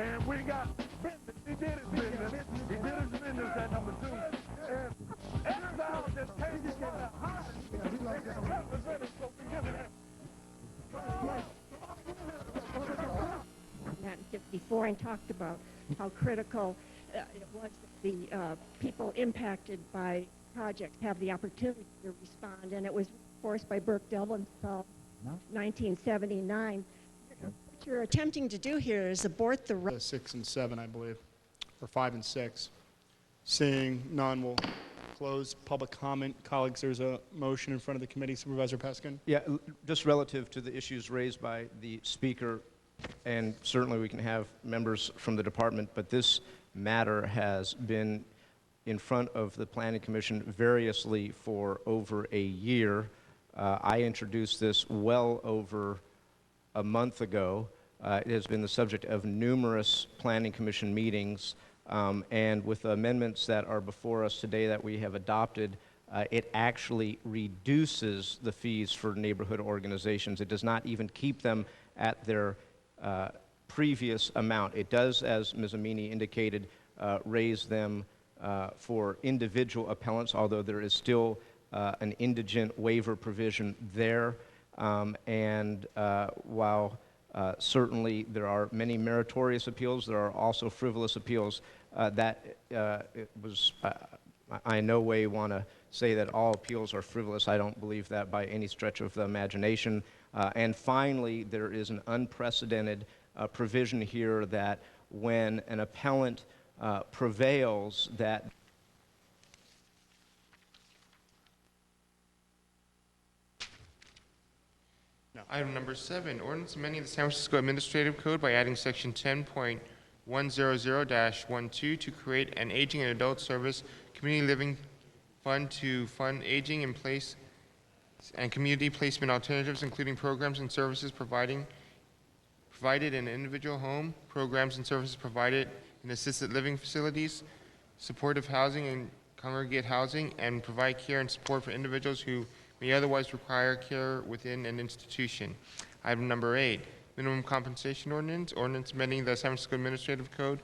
And we got business. He did it, business. He did his business at number 2. And exile just changing in the heart. Represented, so we give it that. 1954 and talked about how critical it was that the people impacted by projects have the opportunity to respond, and it was reinforced by Burke Delventhal, 1979. What you're attempting to do here is abort the 6 and 7, I believe, or 5 and 6. Seeing none, we'll close public comment. Colleagues, there's a motion in front of the committee. Supervisor Peskin. Yeah, just relative to the issues raised by the speaker, and certainly we can have members from the department, but this matter has been in front of the Planning Commission variously for over a year. I introduced this well over a month ago. It has been the subject of numerous Planning Commission meetings, and with the amendments that are before us today that we have adopted, it actually reduces the fees for neighborhood organizations. It does not even keep them at their previous amount. It does, as Ms. Amini indicated, raise them for individual appellants, although there is still an indigent waiver provision there. While certainly there are many meritorious appeals, there are also frivolous appeals. I in no way want to say that all appeals are frivolous. I don't believe that by any stretch of the imagination. And finally, there is an unprecedented provision here that when an appellant prevails, that Item number 7, ordinance amending the San Francisco Administrative Code by adding section 10.100-12 to create an aging and adult service community living fund to fund aging in place and community placement alternatives, including programs and services provided in an individual home, programs and services provided in assisted living facilities, supportive housing and congregate housing, and provide care and support for individuals who may otherwise require care within an institution. Item number 8, minimum compensation ordinance, ordinance amending the San Francisco Administrative Code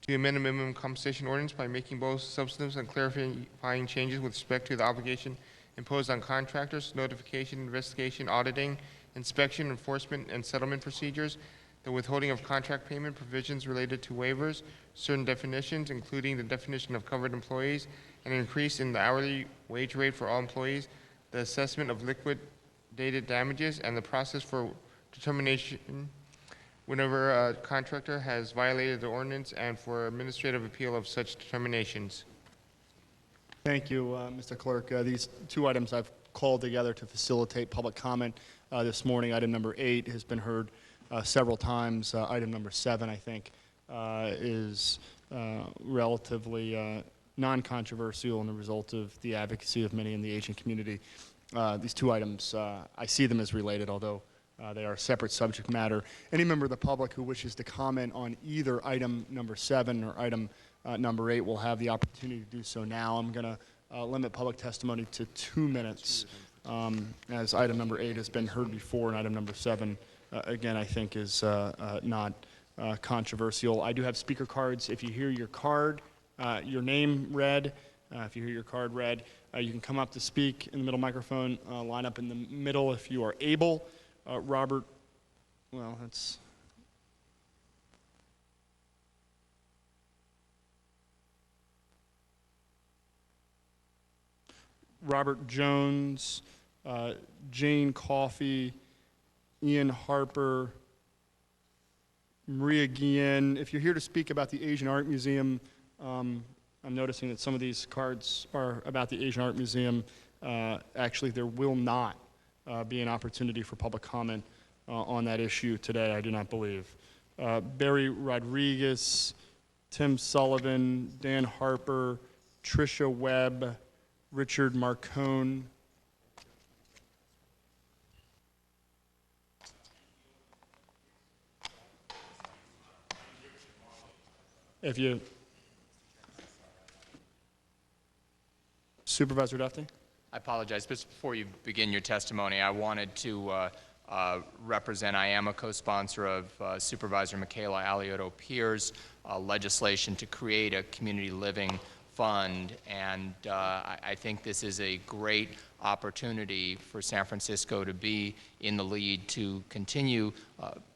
to amend the minimum compensation ordinance by making both substantive and clarifying changes with respect to the obligation imposed on contractors, notification, investigation, auditing, inspection, enforcement, and settlement procedures, the withholding of contract payment provisions related to waivers, certain definitions, including the definition of covered employees, an increase in the hourly wage rate for all employees, the assessment of liquidated damages, and the process for determination whenever a contractor has violated the ordinance and for administrative appeal of such determinations. Thank you, Mr. Clerk. These two items I've called together to facilitate public comment this morning. Item number 8 has been heard several times. Item number 7, I think, is relatively non-controversial and the result of the advocacy of many in the Asian community. These two items, I see them as related, although they are separate subject matter. Any member of the public who wishes to comment on either item number 7 or item number 8 will have the opportunity to do so now. I'm going to limit public testimony to 2 minutes, as item number 8 has been heard before, and item number 7, again, I think is not controversial. I do have speaker cards. If you hear your card, your name read, if you hear your card read, you can come up to speak in the middle microphone, line up in the middle if you are able. Robert, well, that's... Robert Jones, Jane Coffey, Ian Harper, Maria Guillen. If you're here to speak about the Asian Art Museum, I'm noticing that some of these cards are about the Asian Art Museum. Actually, there will not be an opportunity for public comment on that issue today, I do not believe. Barry Rodriguez, Tim Sullivan, Dan Harper, Tricia Webb, Richard Marcone. If you... Supervisor Duffy? I apologize, but before you begin your testimony, I wanted to represent. I am a co-sponsor of Supervisor Michaela Alioto-Pierre's legislation to create a community living fund, and I think this is a great opportunity for San Francisco to be in the lead to continue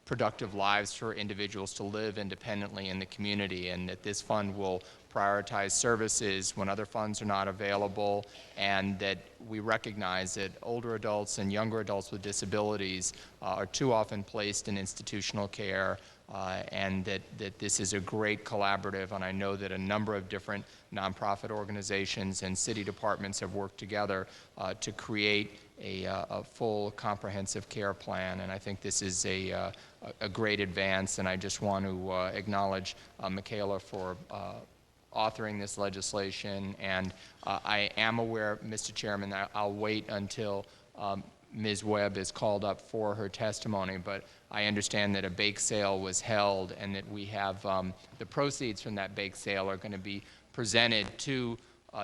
productive lives for individuals to live independently in the community, and that this fund will prioritize services when other funds are not available, and that we recognize that older adults and younger adults with disabilities are too often placed in institutional care, and that this is a great collaborative, and I know that a number of different nonprofit organizations and city departments have worked together to create a full comprehensive care plan, and I think this is a great advance, and I just want to acknowledge Michaela for authoring this legislation, and I am aware, Mr. Chairman, that I'll wait until Ms. Webb is called up for her testimony, but I understand that a bake sale was held and that we have the proceeds from that bake sale are going to be presented to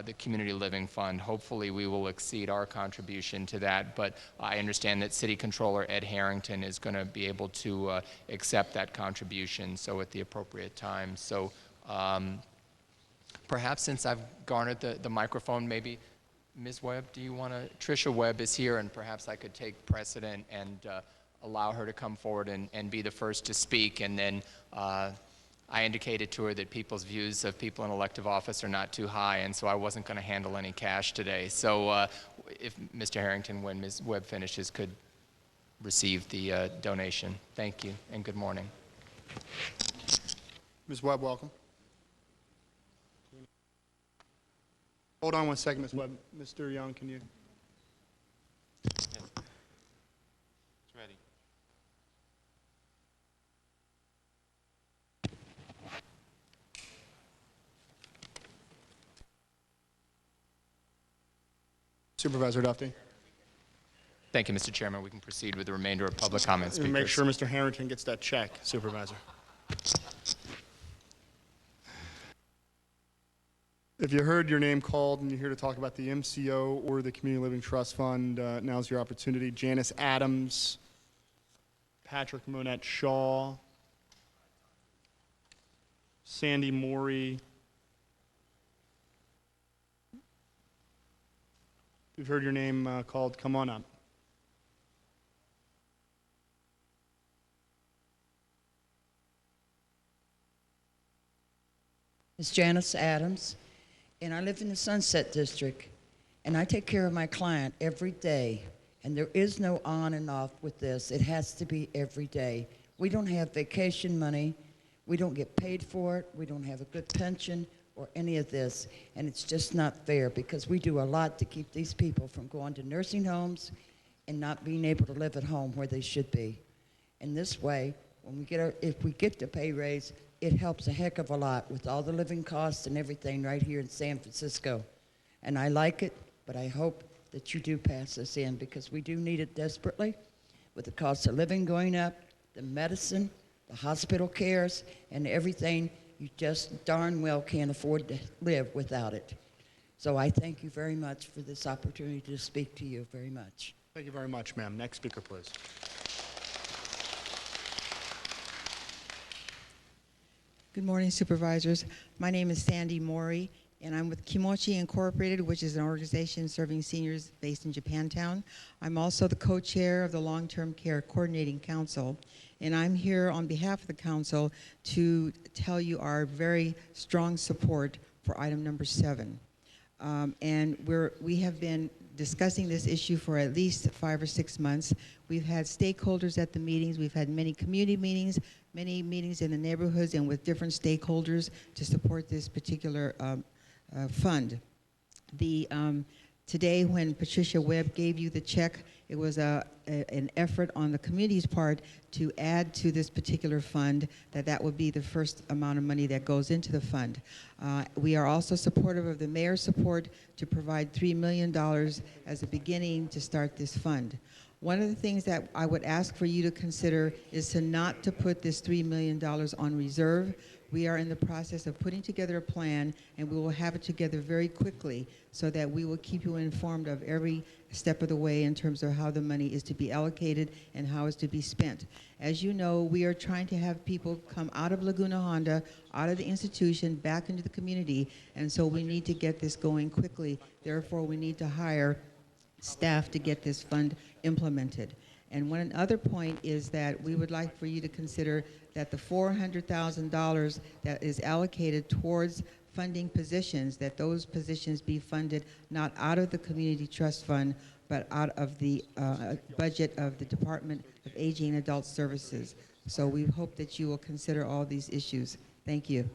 the Community Living Fund. Hopefully we will exceed our contribution to that, but I understand that City Controller Ed Harrington is going to be able to accept that contribution, so at the appropriate time. So perhaps since I've garnered the microphone, maybe Ms. Webb, do you want to, Tricia Webb is here, and perhaps I could take precedent and allow her to come forward and be the first to speak, and then I indicated to her that people's views of people in elective office are not too high, and so I wasn't going to handle any cash today. So if Mr. Harrington, when Ms. Webb finishes, could receive the donation. Thank you, and good morning. Ms. Webb, welcome. Hold on one second, Ms. Webb. Mr. Young, can you? It's ready. Supervisor Duffy. Thank you, Mr. Chairman. We can proceed with the remainder of public comments. And make sure Mr. Harrington gets that check, Supervisor. If you heard your name called and you're here to talk about the MCO or the Community Living Trust Fund, now's your opportunity. Janice Adams, Patrick Monette Shaw, Sandy Morey. If you've heard your name called, come on up. It's Janice Adams, and I live in the Sunset District, and I take care of my client every day, and there is no on and off with this. It has to be every day. We don't have vacation money. We don't get paid for it. We don't have a good pension or any of this, and it's just not fair because we do a lot to keep these people from going to nursing homes and not being able to live at home where they should be. And this way, when we get if we get the pay raise, it helps a heck of a lot with all the living costs and everything right here in San Francisco. And I like it, but I hope that you do pass this in because we do need it desperately with the cost of living going up, the medicine, the hospital cares, and everything. You just darn well can't afford to live without it. So I thank you very much for this opportunity to speak to you very much. Thank you very much, ma'am. Next speaker, please. Good morning, Supervisors. My name is Sandy Morey, and I'm with Kimochi Incorporated, which is an organization serving seniors based in Japantown. I'm also the co-chair of the Long-Term Care Coordinating Council, and I'm here on behalf of the council to tell you our very strong support for item number 7. And we have been discussing this issue for at least 5 or 6 months. We've had stakeholders at the meetings. We've had many community meetings, many meetings in the neighborhoods and with different stakeholders to support this particular fund. Today, when Patricia Webb gave you the check, it was an effort on the community's part to add to this particular fund, that would be the first amount of money that goes into the fund. We are also supportive of the mayor's support to provide $3 million as a beginning to start this fund. One of the things that I would ask for you to consider is to not to put this $3 million on reserve. We are in the process of putting together a plan, and we will have it together very quickly so that we will keep you informed of every step of the way in terms of how the money is to be allocated and how it's to be spent. As you know, we are trying to have people come out of Laguna Honda, out of the institution, back into the community, and so we need to get this going quickly. Therefore, we need to hire staff to get this fund implemented. And one other point is that we would like for you to consider that the $400,000 that is allocated towards funding positions, that those positions be funded not out of the Community Trust Fund, but out of the budget of the Department of Aging and Adult Services. So we hope that you will consider all these issues. Thank you.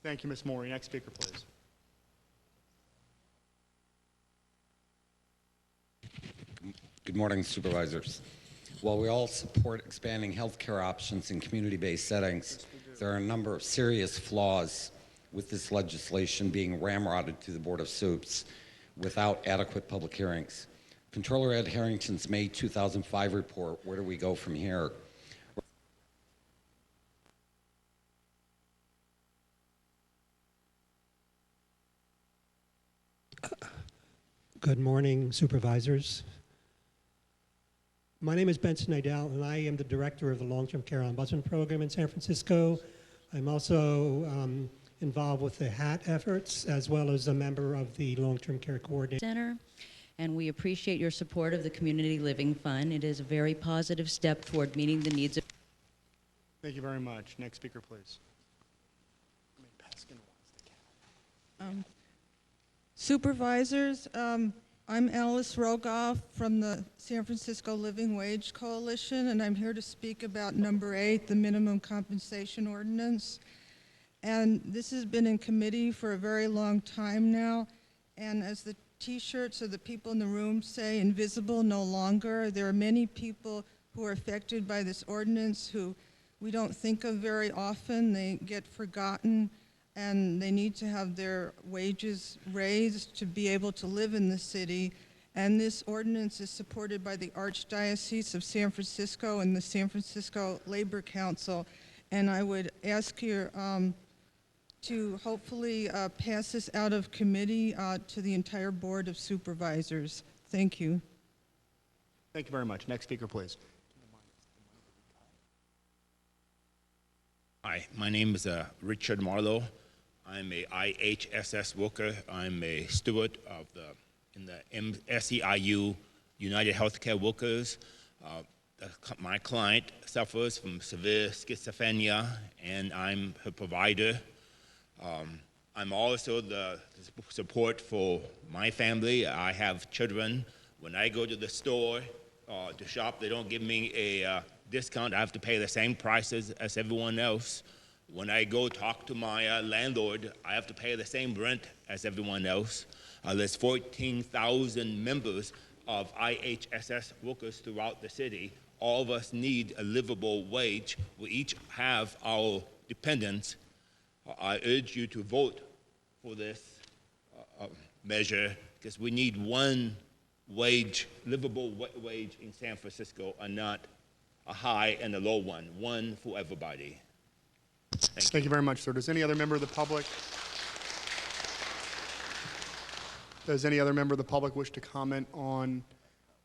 Thank you, Ms. Maury. Next speaker, please. Good morning, supervisors. While we all support expanding healthcare options in community-based settings, there are a number of serious flaws with this legislation being ramrodded to the Board of Supes without adequate public hearings. Controller Ed Harrington's May 2005 report, Where Do We Go From Here? Good morning, supervisors. My name is Benson Nadell, and I am the director of the Long-Term Care Ombudsman Program in San Francisco. I'm also involved with the HAT efforts, as well as a member of the Long-Term Care Coordinator Center, and we appreciate your support of the Community Living Fund. It is a very positive step toward meeting the needs of... Thank you very much. Next speaker, please. Supervisors, I'm Alice Rogoff from the San Francisco Living Wage Coalition, and I'm here to speak about number 8, the minimum compensation ordinance. And this has been in committee for a very long time now, and as the t-shirts of the people in the room say, invisible no longer. There are many people who are affected by this ordinance who we don't think of very often. They get forgotten, and they need to have their wages raised to be able to live in the city. And this ordinance is supported by the Archdiocese of San Francisco and the San Francisco Labor Council. And I would ask you to hopefully pass this out of committee to the entire Board of Supervisors. Thank you. Thank you very much. Next speaker, please. Hi, my name is Richard Marlowe. I'm a IHSS worker. I'm a steward of in the SEIU, United Healthcare Workers. My client suffers from severe schizophrenia, and I'm her provider. I'm also the support for my family. I have children. When I go to the store to shop, they don't give me a discount. I have to pay the same prices as everyone else. When I go talk to my landlord, I have to pay the same rent as everyone else. There's 14,000 members of IHSS workers throughout the city. All of us need a livable wage. We each have our dependents. I urge you to vote for this measure because we need one wage, livable wage in San Francisco, and not a high and a low one for everybody. Thank you very much, sir. Does any other member of the public wish to comment on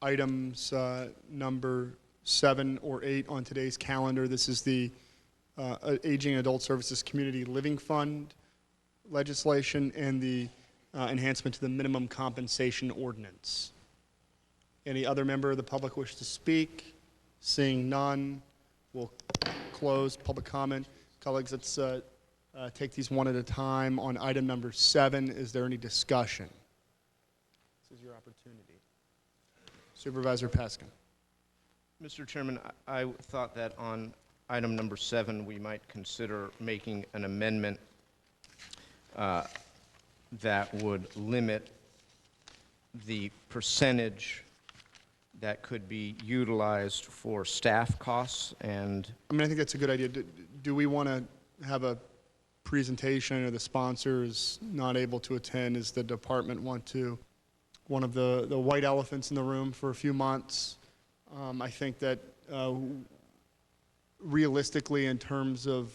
items number 7 or 8 on today's calendar? This is the Aging and Adult Services Community Living Fund legislation and the enhancement to the minimum compensation ordinance. Any other member of the public wish to speak? Seeing none, we'll close public comment. Colleagues, let's take these one at a time. On item number 7, is there any discussion? This is your opportunity. Supervisor Peskin. Mr. Chairman, I thought that on item number 7, we might consider making an amendment that would limit the percentage that could be utilized for staff costs. And I mean, I think that's a good idea. Do we want to have a presentation, or the sponsor is not able to attend? Does the department want to? One of the white elephants in the room for a few months. I think that realistically, in terms of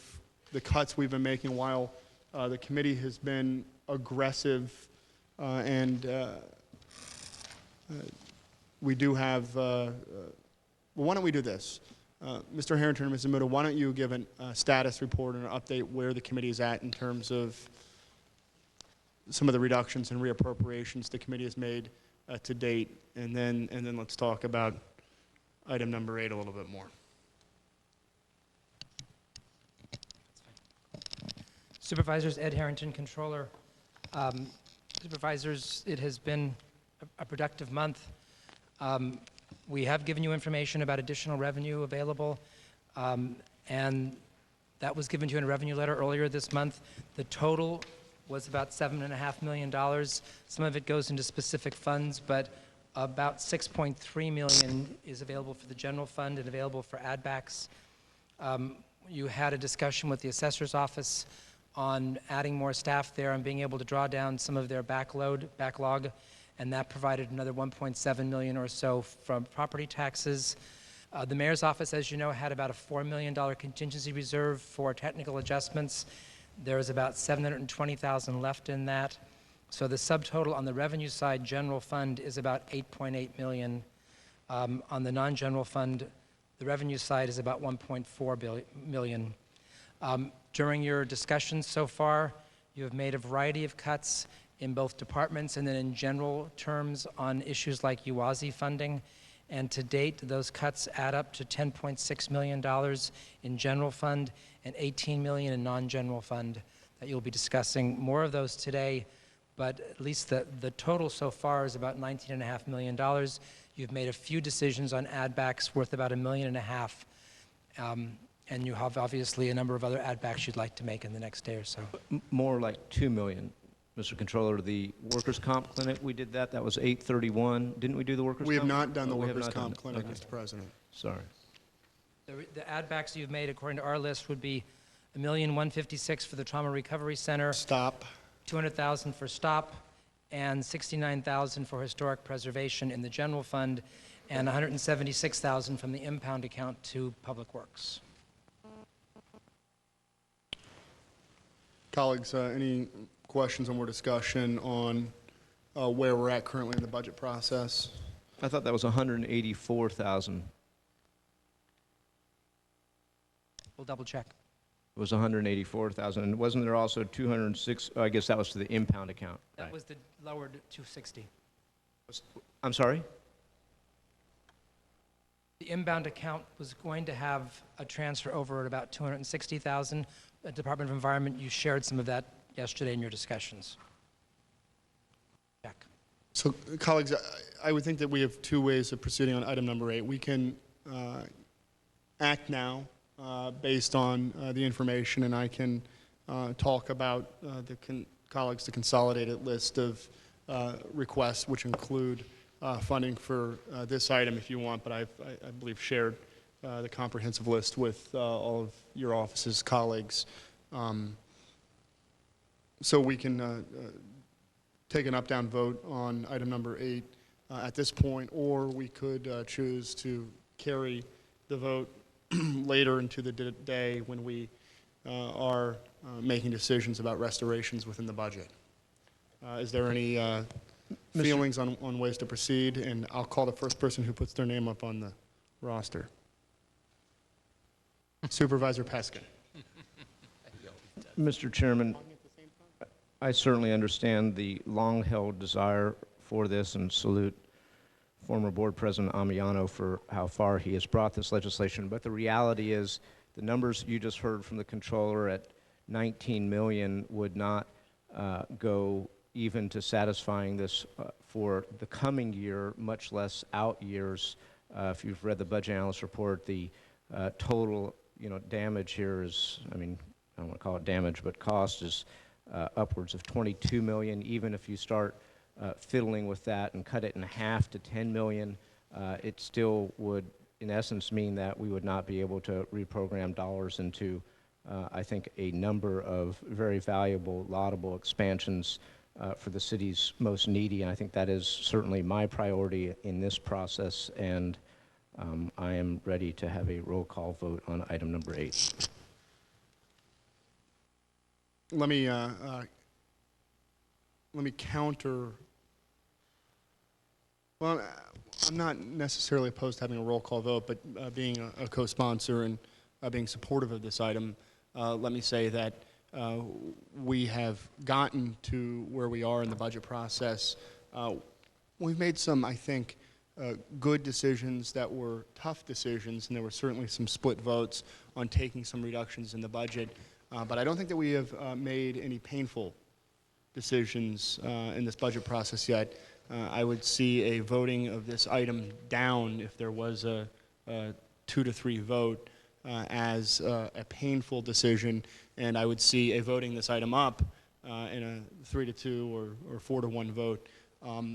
the cuts we've been making while the committee has been aggressive and we do have, well, why don't we do this? Mr. Harrington and Mrs. Muda, why don't you give a status report and an update where the committee is at in terms of some of the reductions and reappropriations the committee has made to date, and then let's talk about item number 8 a little bit more. Supervisors, Ed Harrington, Controller. Supervisors, it has been a productive month. We have given you information about additional revenue available, and that was given to you in a revenue letter earlier this month. The total was about $7.5 million. Some of it goes into specific funds, but about $6.3 million is available for the general fund and available for add-backs. You had a discussion with the assessor's office on adding more staff there and being able to draw down some of their backlog, and that provided another $1.7 million or so from property taxes. The mayor's office, as you know, had about a $4 million contingency reserve for technical adjustments. There is about $720,000 left in that. So the subtotal on the revenue side, general fund, is about $8.8 million. On the non-general fund, the revenue side is about $1.4 million. During your discussions so far, you have made a variety of cuts in both departments and then in general terms on issues like UASI funding. And to date, those cuts add up to $10.6 million in general fund and $18 million in non-general fund that you'll be discussing. More of those today, but at least the total so far is about $19.5 million. You've made a few decisions on add-backs worth about $1.5 million. And you have obviously a number of other add-backs you'd like to make in the next day or so. More like $2 million, Mr. Controller. The workers' comp clinic, we did that. That was $831. Didn't we do the workers' comp? We have not done the we have workers' not done comp it. clinic, Okay. Mr. President. Sorry. The add-backs you've made, according to our list, would be $1,156,000 for the Trauma Recovery Center. Stop. $200,000 for STOP, and $69,000 for historic preservation in the general fund, and $176,000 from the impound account to Public Works. Colleagues, any questions or more discussion on where we're at currently in the budget process? I thought that was $184,000. We'll double check. It was $184,000. And wasn't there also 206? I guess that was to the impound account. That Right. was the lowered 260. I'm sorry? The inbound account was going to have a transfer over at about $260,000. The Department of Environment, you shared some of that yesterday in your discussions. Check. So, colleagues, I would think that we have two ways of proceeding on item number 8. We can act now based on the information, and I can talk about colleagues, the consolidated list of requests, which include funding for this item if you want, but I believe shared the comprehensive list with all of your office's colleagues. So we can take an up-down vote on item number 8 at this point, or we could choose to carry the vote later into the day when we are making decisions about restorations within the budget. Is there any feelings on ways to proceed? And I'll call the first person who puts their name up on the roster. Supervisor Peskin. Mr. Chairman, I certainly understand the long-held desire for this and salute former Board President Amiano for how far he has brought this legislation. But the reality is the numbers you just heard from the controller at 19 million would not go even to satisfying this for the coming year, much less out years. If you've read the budget analyst report, the total damage here is, I mean, I don't want to call it damage, but cost is upwards of 22 million. Even if you start fiddling with that and cut it in half to 10 million, it still would, in essence, mean that we would not be able to reprogram dollars into, I think, a number of very valuable, laudable expansions for the city's most needy. And I think that is certainly my priority in this process. And I am ready to have a roll call vote on item number 8. let me counter. Well, I'm not necessarily opposed to having a roll call vote, but being a co-sponsor and being supportive of this item, let me say that we have gotten to where we are in the budget process. We've made some, I think, good decisions that were tough decisions, and there were certainly some split votes on taking some reductions in the budget. But I don't think that we have made any painful decisions in this budget process yet. I would see a voting of this item down if there was a 2-to-3 vote as a painful decision, and I would see a voting this item up in a 3-to-2 or 4-to-1 vote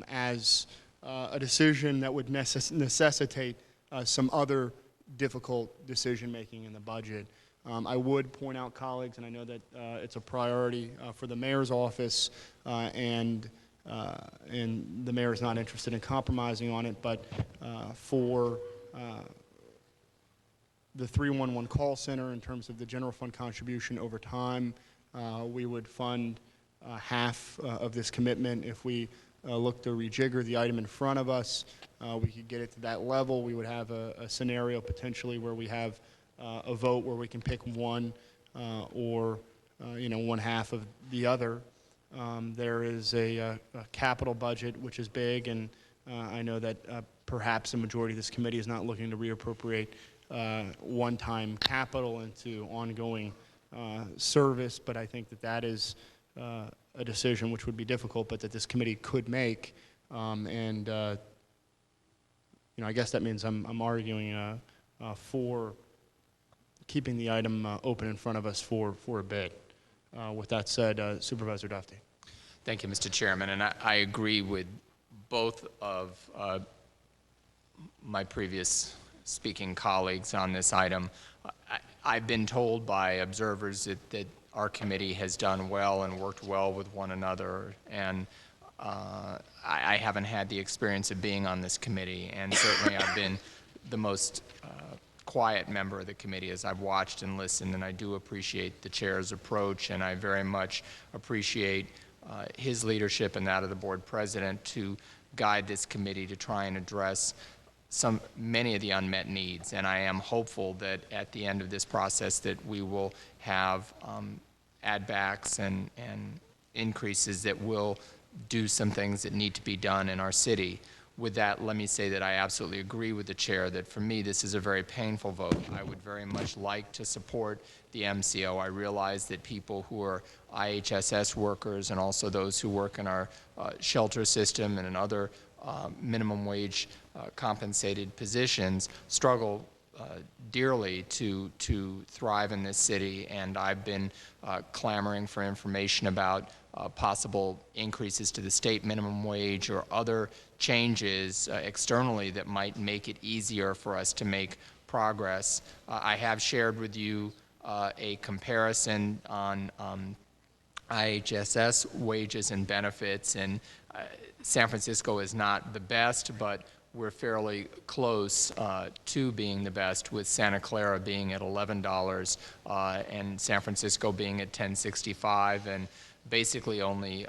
as a decision that would necessitate some other difficult decision making in the budget. I would point out, colleagues, and I know that it's a priority for the mayor's office, and the mayor is not interested in compromising on it, but for the 311 call center, in terms of the general fund contribution over time, we would fund half of this commitment. If we look to rejigger the item in front of us, we could get it to that level. We would have a scenario potentially where we have a vote where we can pick one or one half of the other. There is a capital budget which is big, and I know that perhaps the majority of this committee is not looking to reappropriate one-time capital into ongoing service, but I think that that is a decision which would be difficult, but that this committee could make. I guess that means I'm arguing for keeping the item open in front of us for a bid. With that said, Supervisor Dufty. Thank you, Mr. Chairman, and I agree with both of my previous speaking colleagues on this item. I've been told by observers that our committee has done well and worked well with one another, and I haven't had the experience of being on this committee, and certainly I've been the most quiet member of the committee as I've watched and listened, and I do appreciate the chair's approach, and I very much appreciate his leadership and that of the board president to guide this committee to try and address many of the unmet needs. And I am hopeful that at the end of this process that we will have add-backs and increases that will do some things that need to be done in our city. With that, let me say that I absolutely agree with the chair that for me this is a very painful vote. I would very much like to support the MCO. I realize that people who are IHSS workers and also those who work in our shelter system and in other minimum wage compensated positions struggle dearly to thrive in this city, and I've been clamoring for information about possible increases to the state minimum wage or other changes externally that might make it easier for us to make progress. I have shared with you a comparison on IHSS wages and benefits, and San Francisco is not the best, but we're fairly close to being the best, with Santa Clara being at $11 and San Francisco being at $10.65, and basically only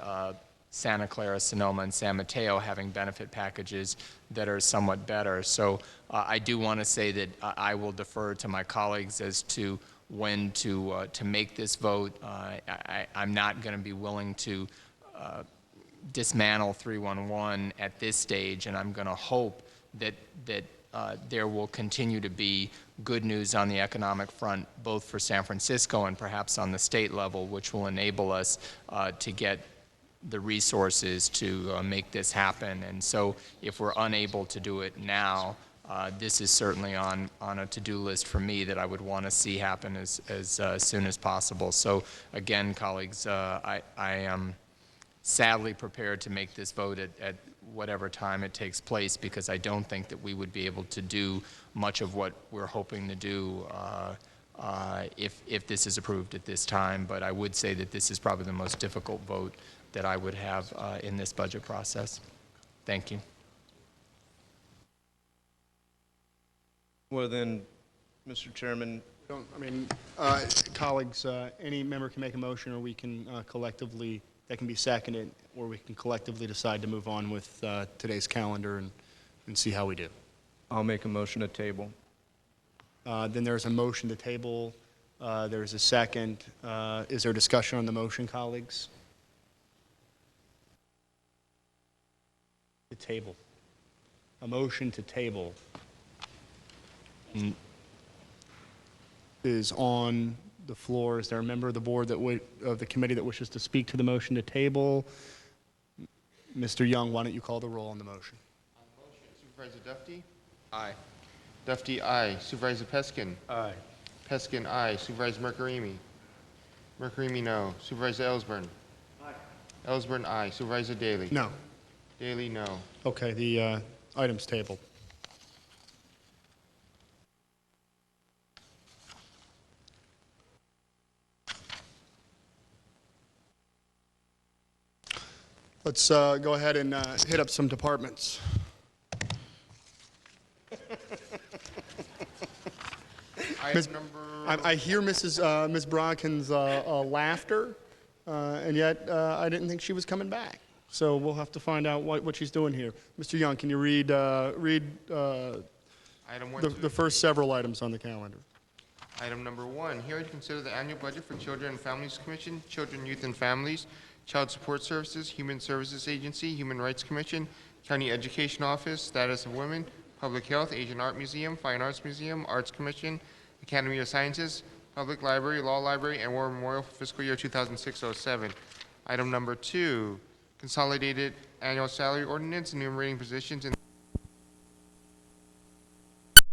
Santa Clara, Sonoma, and San Mateo having benefit packages that are somewhat better. So I do want to say that I will defer to my colleagues as to when to make this vote. I'm not going to be willing to dismantle 311 at this stage, and I'm going to hope that there will continue to be good news on the economic front, both for San Francisco and perhaps on the state level, which will enable us to get the resources to make this happen. And so if we're unable to do it now, this is certainly on a to-do list for me that I would want to see happen as soon as possible. So again, colleagues, I am sadly prepared to make this vote at whatever time it takes place, because I don't think that we would be able to do much of what we're hoping to do if this is approved at this time. But I would say that this is probably the most difficult vote that I would have in this budget process. Thank you. Well then, Mr. Chairman, I mean, colleagues, any member can make a motion, or we can collectively, that can be seconded, or we can collectively decide to move on with today's calendar and see how we do. I'll make a motion to table. Then there's a motion to table. There's a second. Is there discussion on the motion, colleagues? To table. A motion to table is on the floor. Is there a member of the board of the committee that wishes to speak to the motion to table? Mr. Young, why don't you call the roll on the motion? On the motion, Supervisor Dufty? Aye. Dufty, aye. Supervisor Peskin? Aye. Peskin, aye. Supervisor Mercarimi? Mercarimi, no. Supervisor Ellsburn? Aye. Ellsburn, aye. Supervisor Daley? No. Daley, no. Okay, the item's tabled. Let's go ahead and hit up some departments. I hear Ms. Brocken's laughter, and yet I didn't think she was coming back. So we'll have to find out what she's doing here. Mr. Young, can you read Item one, the first several items on the calendar? Item number 1, hearing to consider the annual budget for Children and Families Commission, Children, Youth, and Families, Child Support Services, Human Services Agency, Human Rights Commission, County Education Office, Status of Women, Public Health, Asian Art Museum, Fine Arts Museum, Arts Commission, Academy of Sciences, Public Library, Law Library, and War Memorial for fiscal year 2006-07. Item number 2, consolidated annual salary ordinance, enumerating positions in